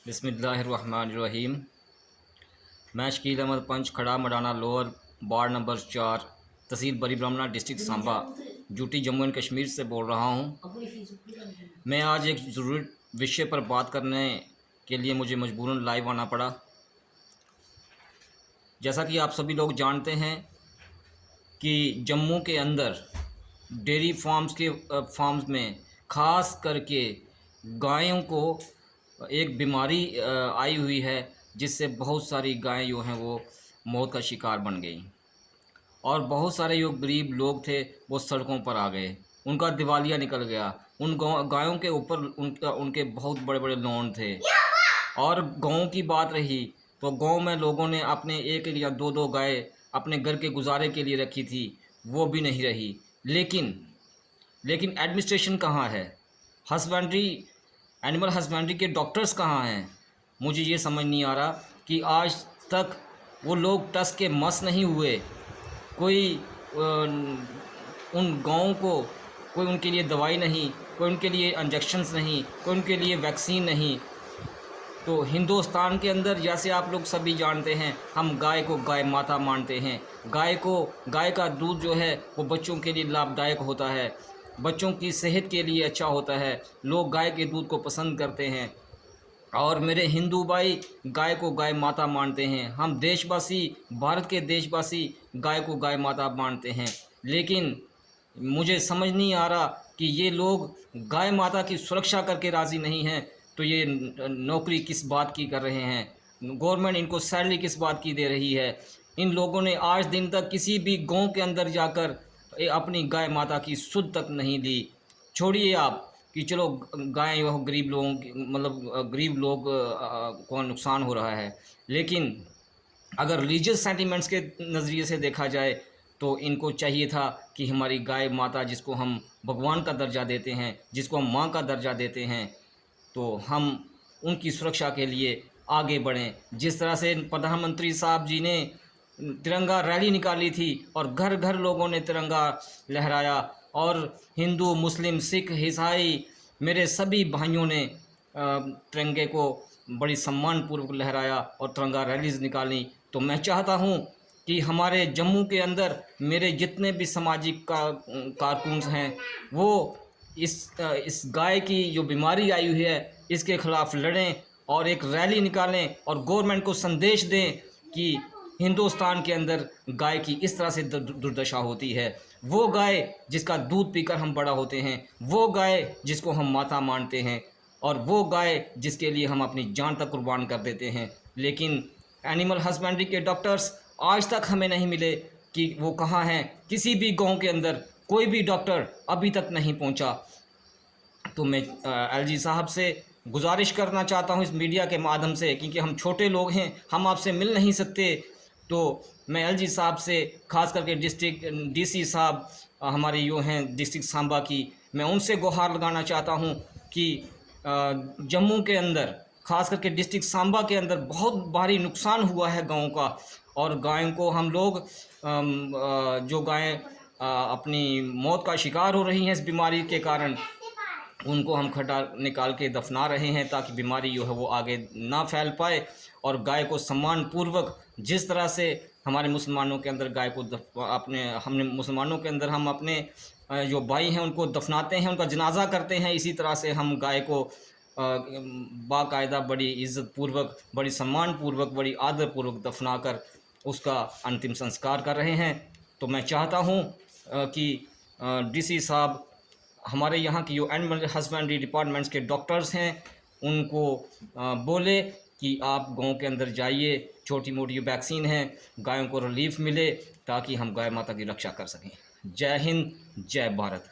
बिस्मिल्लाहिर्रहमानिर्रहीम। मैं शकील अहमद पंच खड़ा मडाना लोअर वार्ड नंबर 4 तहसील बरी ब्राह्मणा district Samba UT Jammu and Kashmir से बोल रहा हूँ। मैं आज एक ज़रूरी विषय पर बात करने के लिए मुझे मजबूरन लाइव आना पड़ा। जैसा कि आप सभी लोग जानते हैं कि जम्मू के अंदर डेयरी फार्म्स में ख़ास करके गायों को एक बीमारी आई हुई है, जिससे बहुत सारी गायें जो हैं वो मौत का शिकार बन गई और बहुत सारे जो गरीब लोग थे वो सड़कों पर आ गए। उनका दिवालिया निकल गया। उन गायों के ऊपर उनके बहुत बड़े बड़े लोन थे। और गाँव की बात रही तो गाँव में लोगों ने अपने एक या दो गाय अपने घर के गुजारे के लिए रखी थी, वो भी नहीं रही। लेकिन एडमिनिस्ट्रेशन कहाँ है? एनिमल हस्बेंड्री के डॉक्टर्स कहाँ हैं? मुझे ये समझ नहीं आ रहा कि आज तक वो लोग टस के मस नहीं हुए। कोई उन गाँव को कोई उनके लिए दवाई नहीं, कोई उनके लिए इंजेक्शन्स नहीं, कोई उनके लिए वैक्सीन नहीं। तो हिंदुस्तान के अंदर, जैसे आप लोग सभी जानते हैं, हम गाय को गाय माता मानते हैं। गाय का दूध जो है वो बच्चों के लिए लाभदायक होता है, बच्चों की सेहत के लिए अच्छा होता है। लोग गाय के दूध को पसंद करते हैं और मेरे हिंदू भाई गाय को गाय माता मानते हैं। हम देशवासी, भारत के देशवासी गाय को गाय माता मानते हैं। लेकिन मुझे समझ नहीं आ रहा कि ये लोग गाय माता की सुरक्षा करके राज़ी नहीं हैं, तो ये नौकरी किस बात की कर रहे हैं? गवर्नमेंट इनको सैलरी किस बात की दे रही है? इन लोगों ने आज दिन तक किसी भी गांव के अंदर जाकर अपनी गाय माता की सुध तक नहीं ली। छोड़िए आप कि चलो गाय वह गरीब लोगों की, मतलब गरीब लोग को नुकसान हो रहा है, लेकिन अगर रिलीजियस सेंटिमेंट्स के नज़रिए से देखा जाए तो इनको चाहिए था कि हमारी गाय माता, जिसको हम भगवान का दर्जा देते हैं, जिसको हम माँ का दर्जा देते हैं, तो हम उनकी सुरक्षा के लिए आगे बढ़ें। जिस तरह से प्रधानमंत्री साहब जी ने तिरंगा रैली निकाली थी और घर घर लोगों ने तिरंगा लहराया, और हिंदू, मुस्लिम, सिख, ईसाई मेरे सभी भाइयों ने तिरंगे को बड़ी सम्मानपूर्वक लहराया और तिरंगा रैलीज निकाली। तो मैं चाहता हूं कि हमारे जम्मू के अंदर मेरे जितने भी सामाजिक कारकुन्स हैं वो इस गाय की जो बीमारी आई हुई है इसके ख़िलाफ़ लड़ें और एक रैली निकालें और गवर्नमेंट को संदेश दें कि हिंदुस्तान के अंदर गाय की इस तरह से दुर्दशा होती है। वो गाय जिसका दूध पीकर हम बड़ा होते हैं, वो गाय जिसको हम माता मानते हैं, और वो गाय जिसके लिए हम अपनी जान तक कुर्बान कर देते हैं। लेकिन एनिमल हस्बेंड्री के डॉक्टर्स आज तक हमें नहीं मिले कि वो कहाँ हैं। किसी भी गांव के अंदर कोई भी डॉक्टर अभी तक नहीं पहुंचा। तो मैं एलजी साहब से गुजारिश करना चाहता हूं इस मीडिया के माध्यम से, क्योंकि हम छोटे लोग हैं, हम आपसे मिल नहीं सकते। तो मैं एलजी साहब से, ख़ास करके डिस्ट्रिक्ट डीसी साहब हमारे यो हैं डिस्ट्रिक्ट सांबा की, मैं उनसे गुहार लगाना चाहता हूं कि जम्मू के अंदर, ख़ास करके डिस्ट्रिक्ट सांबा के अंदर बहुत भारी नुकसान हुआ है गाँव का, और गायों को हम लोग जो गायें अपनी मौत का शिकार हो रही हैं इस बीमारी के कारण, उनको हम खड्डा निकाल के दफना रहे हैं ताकि बीमारी जो है वो आगे ना फैल पाए। और गाय को सम्मानपूर्वक, जिस तरह से हमारे मुसलमानों के अंदर गाय को हमने मुसलमानों के अंदर हम अपने जो भाई हैं उनको दफनाते हैं, उनका जनाजा करते हैं, इसी तरह से हम गाय को बाकायदा बड़ी इज़्ज़तपूर्वक, बड़ी सम्मानपूर्वक, बड़ी आदरपूर्वक दफना कर उसका अंतिम संस्कार कर रहे हैं। तो मैं चाहता हूँ कि डीसी साहब, हमारे यहाँ की जो एनिमल हस्बेंड्री डिपार्टमेंट्स के डॉक्टर्स हैं, उनको बोले कि आप गांव के अंदर जाइए, छोटी मोटी वैक्सीन है, गायों को रिलीफ मिले ताकि हम गाय माता की रक्षा कर सकें। जय हिंद, जय भारत।